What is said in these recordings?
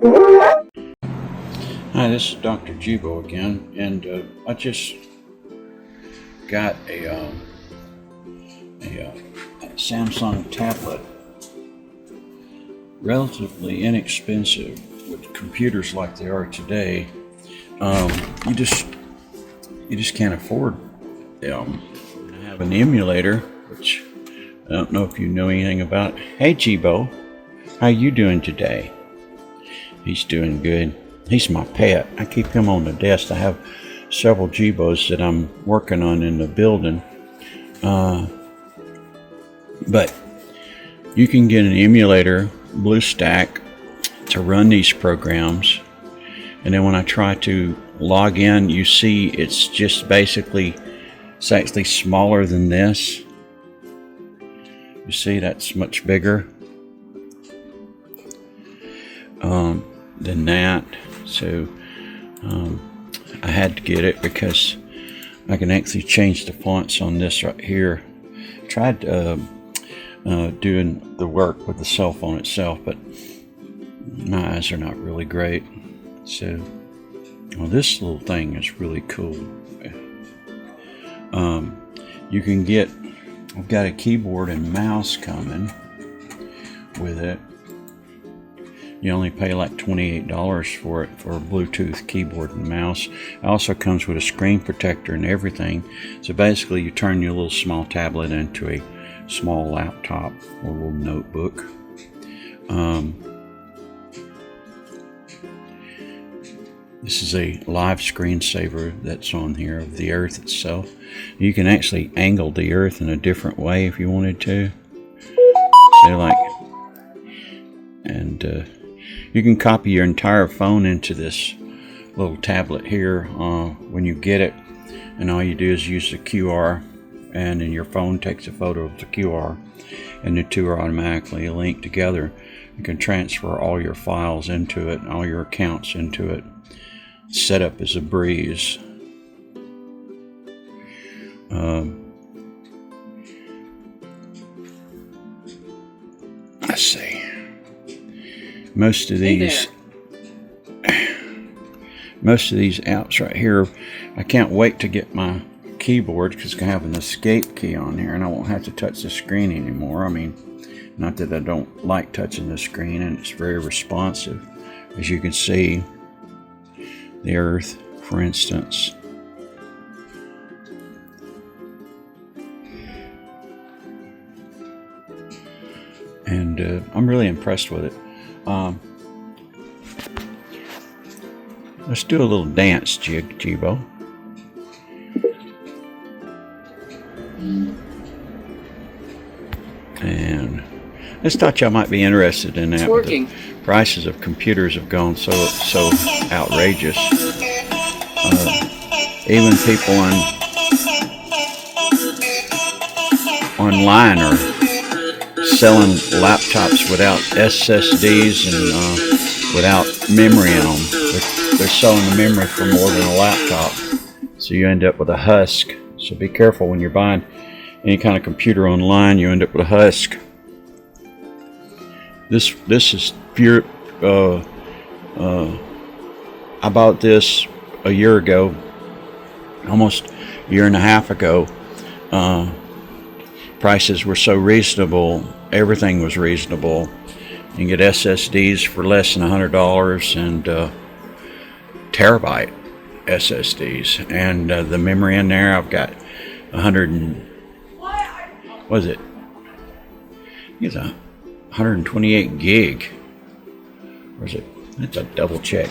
Hi, this is Dr. Jibo again, and I just got a Samsung tablet, relatively inexpensive with computers like they are today. You just can't afford them. I have an emulator, which I don't know if you know anything about. Hey, Jibo, how you doing today? He's doing good. He's my pet. I keep him on the desk. I have several Jibos that I'm working on in the building. But you can get an emulator, BlueStack, to run these programs. And then when I try to log in, you see it's just basically, it's actually smaller than this. You see that's much bigger than that. So I had to get it because I can actually change the fonts on this right here. Tried doing the work with the cell phone itself, but my eyes are not really great. So, well, this little thing is really cool. You can get, I've got a keyboard and mouse coming with it. You only pay like $28 for it, for a Bluetooth keyboard and mouse. It also comes with a screen protector and everything. So basically you turn your little small tablet into a small laptop or a little notebook. This is a live screensaver that's on here of the Earth itself. You can actually angle the Earth in a different way if you wanted to. So like, and you can copy your entire phone into this little tablet here when you get it, and all you do is use the QR, and then your phone takes a photo of the QR, and the two are automatically linked together. You can transfer all your files into it, all your accounts into it. Setup is a breeze. Let's see. Most of these apps right here, I can't wait to get my keyboard because I have an escape key on here and I won't have to touch the screen anymore. I mean, not that I don't like touching the screen, and it's very responsive. As you can see, the Earth, for instance. And I'm really impressed with it. Let's do a little dance, Jibo. And I just thought y'all might be interested in that. It's working. The prices of computers have gone so outrageous. Even people online are selling laptops without SSDs and without memory in them. They're selling the memory for more than a laptop, so you end up with a husk. So be careful when you're buying any kind of computer online. You end up with a husk. This is pure. I bought this a year ago, almost a year and a half ago. Prices were so reasonable. Everything was reasonable. You can get SSDs for less than $100 and terabyte SSDs. And the memory in there, I've got 100 and, what is it? It's 128 gig. Or is it? That's a double check.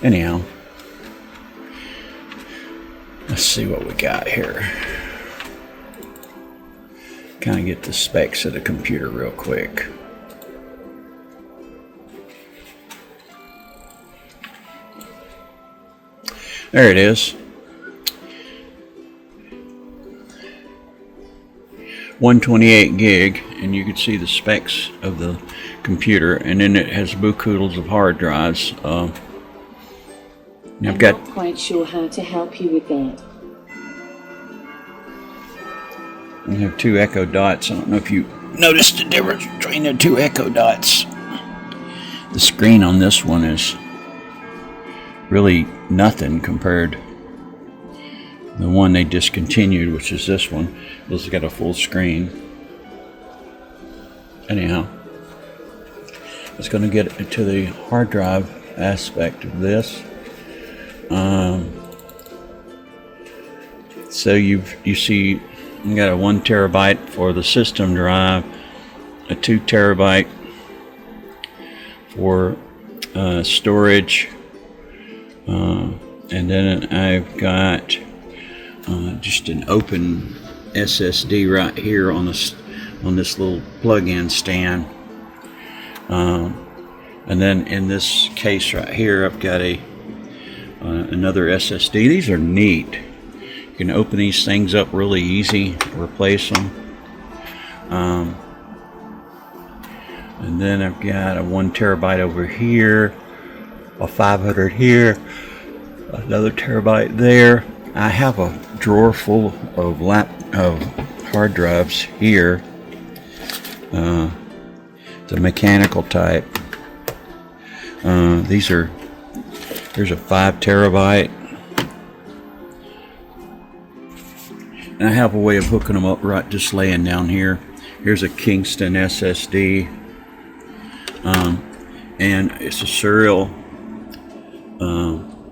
Anyhow, let's see what we got here. Kind of get the specs of the computer real quick. There it is. 128 gig, and you can see the specs of the computer, and then it has buku of hard drives. I'm not quite sure how to help you with that. We have two echo dots. I don't know if you noticed the difference between the two echo dots. the screen on this one is really nothing compared to the one they discontinued, which is this one. This has got a full screen. Anyhow, it's going to get into the hard drive aspect of this. So you see, you got a 1 terabyte for the system drive, a 2 terabyte for storage, and then I've got just an open SSD right here on this little plug-in stand, and then in this case right here I've got another SSD. These are neat. You can open these things up really easy, replace them. And then I've got a 1 terabyte over here, a 500 here, another terabyte there. I have a drawer full of hard drives here. The mechanical type. There's a 5 terabyte. And I have a way of hooking them up right just laying down here. Here's a Kingston SSD. And it's a serial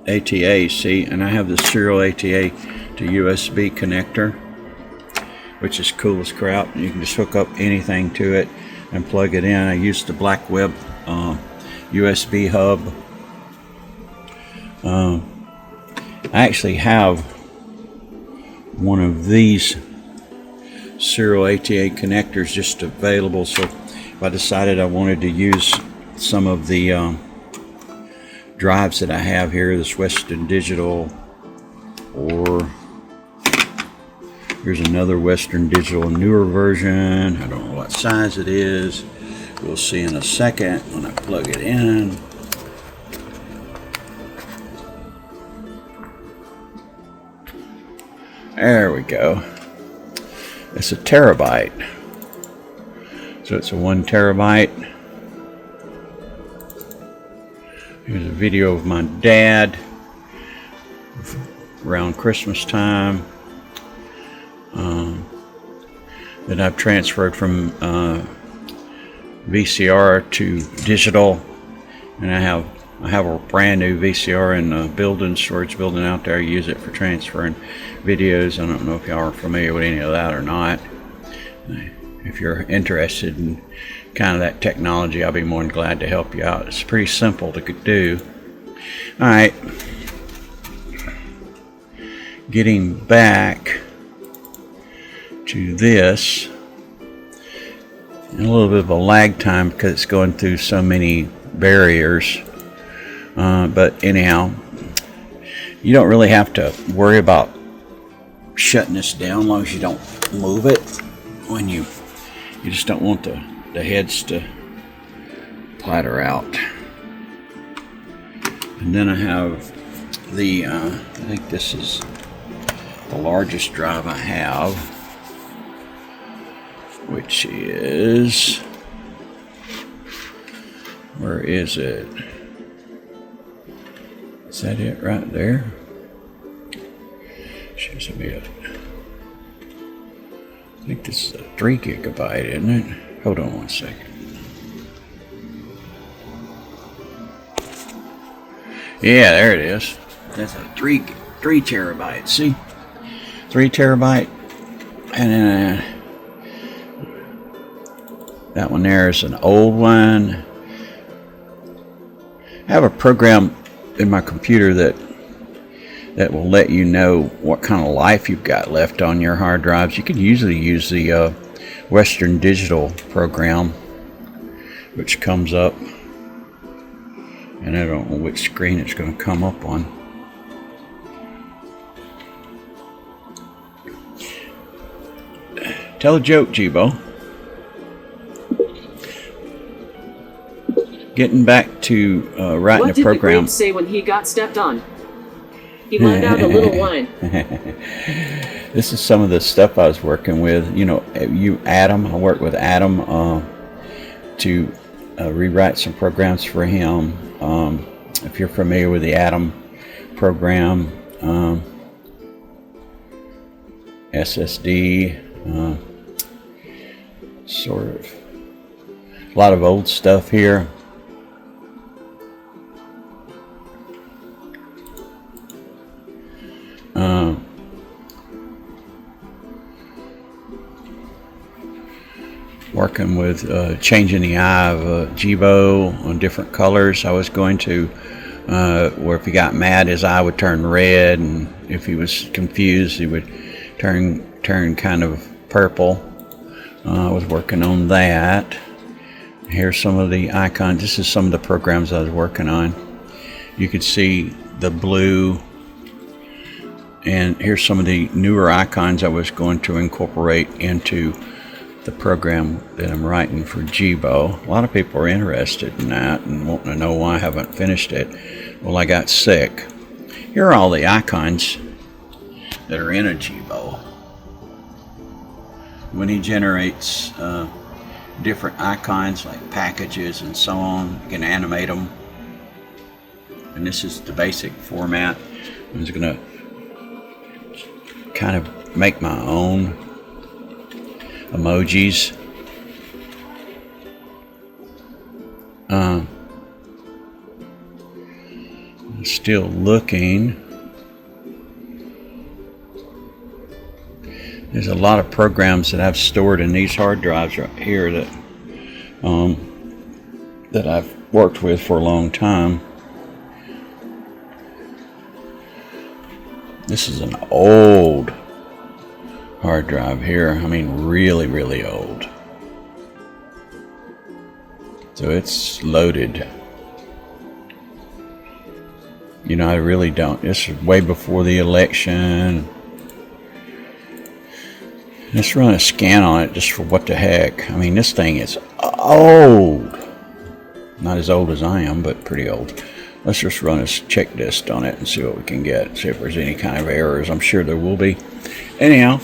ATA, see, and I have the serial ATA to USB connector, which is cool as crap. You can just hook up anything to it and plug it in. I use the Blackweb USB hub. I actually have one of these serial ATA connectors just available, so if I decided I wanted to use some of the drives that I have here, this Western Digital, or here's another Western Digital newer version. I don't know what size it is. We'll see in a second when I plug it in. There we go. It's a terabyte. So it's a 1 terabyte. Here's a video of my dad around Christmas time that I've transferred from VCR to digital, and I have a brand new VCR in the storage building out there. I use it for transferring videos. I don't know if y'all are familiar with any of that or not. If you're interested in kind of that technology, I'll be more than glad to help you out. It's pretty simple to do. Alright, getting back to this, and a little bit of a lag time because it's going through so many barriers, but anyhow, you don't really have to worry about shutting this down as long as you don't move it. When you just don't want the heads to platter out. And then I have the I think this is the largest drive I have, which is, where is it? Is that it right there? Shows me it. I think this is a 3 gigabyte, isn't it? Hold on one second. Yeah, there it is. That's a 3 terabyte. See, 3 terabyte, and then that one there is an old one. I have a program in my computer that will let you know what kind of life you've got left on your hard drives. You can usually use the Western Digital program, which comes up, and I don't know which screen it's going to come up on. Tell a joke, Jibo. Getting back to writing a program. What did the Grinch say when he got stepped on? He let out a little whine. This is some of the stuff I was working with. You know, Adam. I work with Adam to rewrite some programs for him. If you're familiar with the Atom program, SSD, sort of a lot of old stuff here. Working with changing the eye of Jibo on different colors. I was going to where if he got mad, his eye would turn red, and if he was confused, he would turn kind of purple. I was working on that. Here's some of the icons. This is some of the programs I was working on. You could see the blue, and here's some of the newer icons I was going to incorporate into the program that I'm writing for Jibo. A lot of people are interested in that and wanting to know why I haven't finished it. Well, I got sick. Here are all the icons that are in a Jibo. When he generates different icons like packages and so on, you can animate them. And this is the basic format. I'm just going to kind of make my own emojis. Still looking. There's a lot of programs that I've stored in these hard drives right here that that I've worked with for a long time. This is an old hard drive here. I mean, really, really old. So it's loaded. You know, I really don't. This is way before the election. Let's run a scan on it just for what the heck. I mean, this thing is old. Not as old as I am, but pretty old. Let's just run a check list on it and see what we can get. See if there's any kind of errors. I'm sure there will be. Anyhow,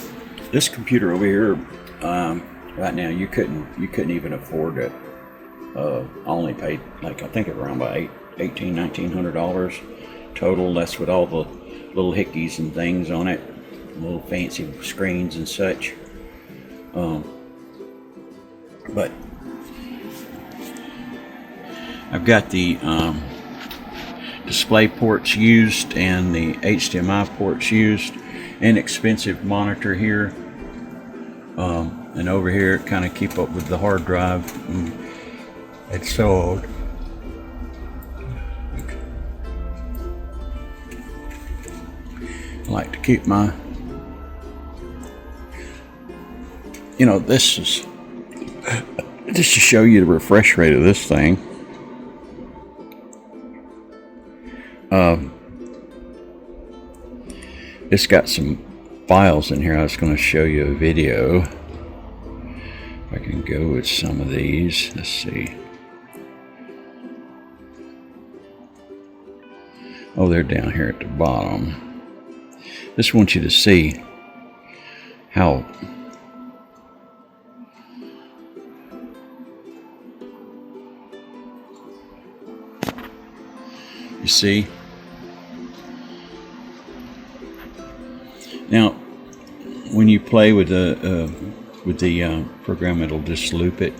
this computer over here, right now, you couldn't even afford it. I only paid, like, I think around about $1,900 total. That's with all the little hickeys and things on it, little fancy screens and such. But I've got the display ports used and the HDMI ports used. Inexpensive monitor here, and over here kind of keep up with the hard drive. It's so old. I like to keep my, you know, this is just to show you the refresh rate of this thing. It's got some files in here. I was going to show you a video. If I can go with some of these. Let's see. Oh, they're down here at the bottom. Just want you to see how you see. Now, when you play with the program, it'll just loop it.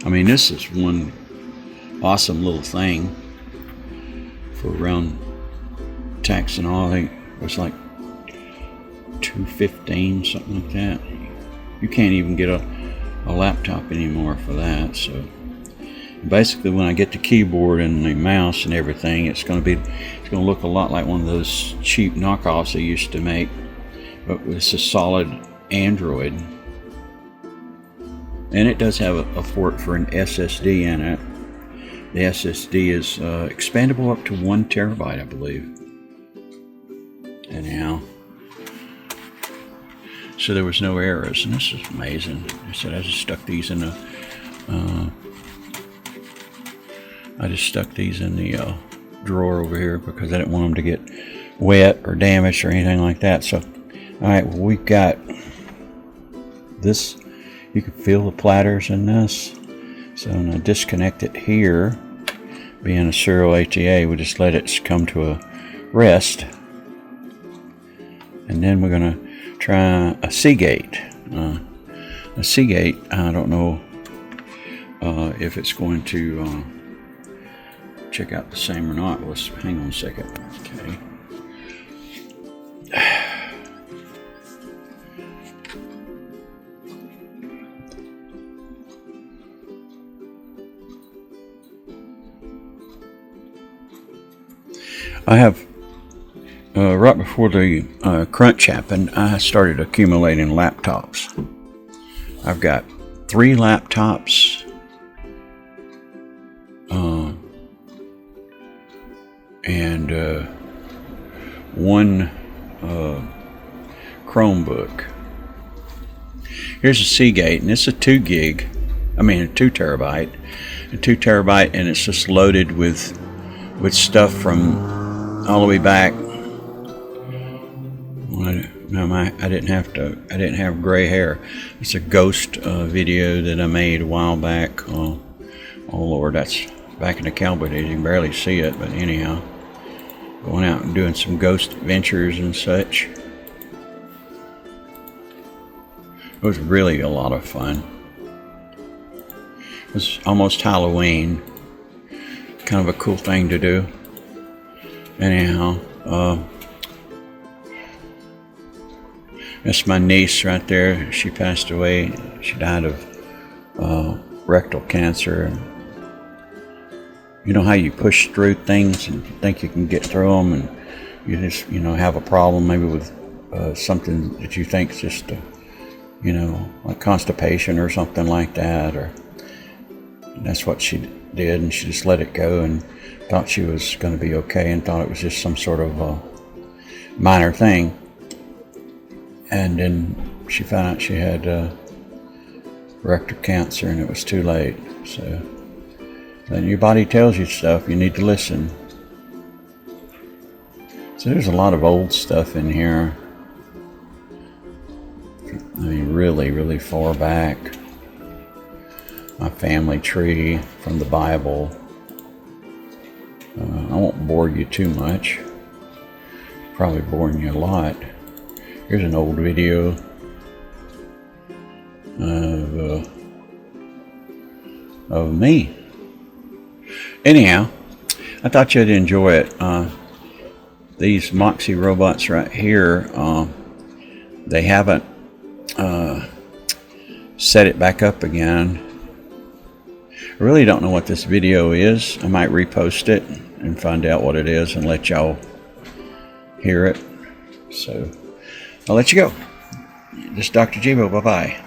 I mean, this is one awesome little thing for around tax and all. I think it was like $215, something like that. You can't even get a laptop anymore for that. So basically, when I get the keyboard and the mouse and everything, it's going to look a lot like one of those cheap knockoffs they used to make, but it's a solid Android, and it does have a port for an SSD in it. The SSD is expandable up to 1 terabyte, I believe. Anyhow, so there was no errors, and this is amazing. I said I just stuck these in the drawer over here because I didn't want them to get wet or damaged or anything like that. So, all right, well, we've got this You can feel the platters in this. So I'm going to disconnect it here. Being a serial ATA, we just let it come to a rest. And then we're going to try a Seagate. A Seagate, I don't know if it's going to check out the same or not. Let's hang on a second. Okay. I have, right before the crunch happened, I started accumulating laptops. I've got 3 laptops, and 1 Chromebook. Here's a Seagate, and it's a 2 terabyte, and it's just loaded with stuff from all the way back. I didn't have gray hair. It's a ghost video that I made a while back. Oh Lord, that's back in the cowboy days. You can barely see it, but anyhow, going out and doing some ghost adventures and such. It was really a lot of fun. It was almost Halloween. Kind of a cool thing to do. Anyhow, that's my niece right there. She passed away. She died of rectal cancer. You know how you push through things and think you can get through them, and you just, have a problem maybe with something that you think is just, like constipation or something like that, or that's what she did, and she just let it go and thought she was going to be okay, and thought it was just some sort of minor thing. And then she found out she had rectal cancer, and it was too late. So when your body tells you stuff, you need to listen. So there's a lot of old stuff in here. I mean, really, really far back. My family tree from the Bible. I won't bore you too much. Probably boring you a lot. Here's an old video of me. Anyhow, I thought you'd enjoy it. These Moxie robots right here, they haven't set it back up again. I really don't know what this video is. I might repost it and find out what it is and let y'all hear it. So I'll let you go. This is Dr. Jibo. Bye-bye.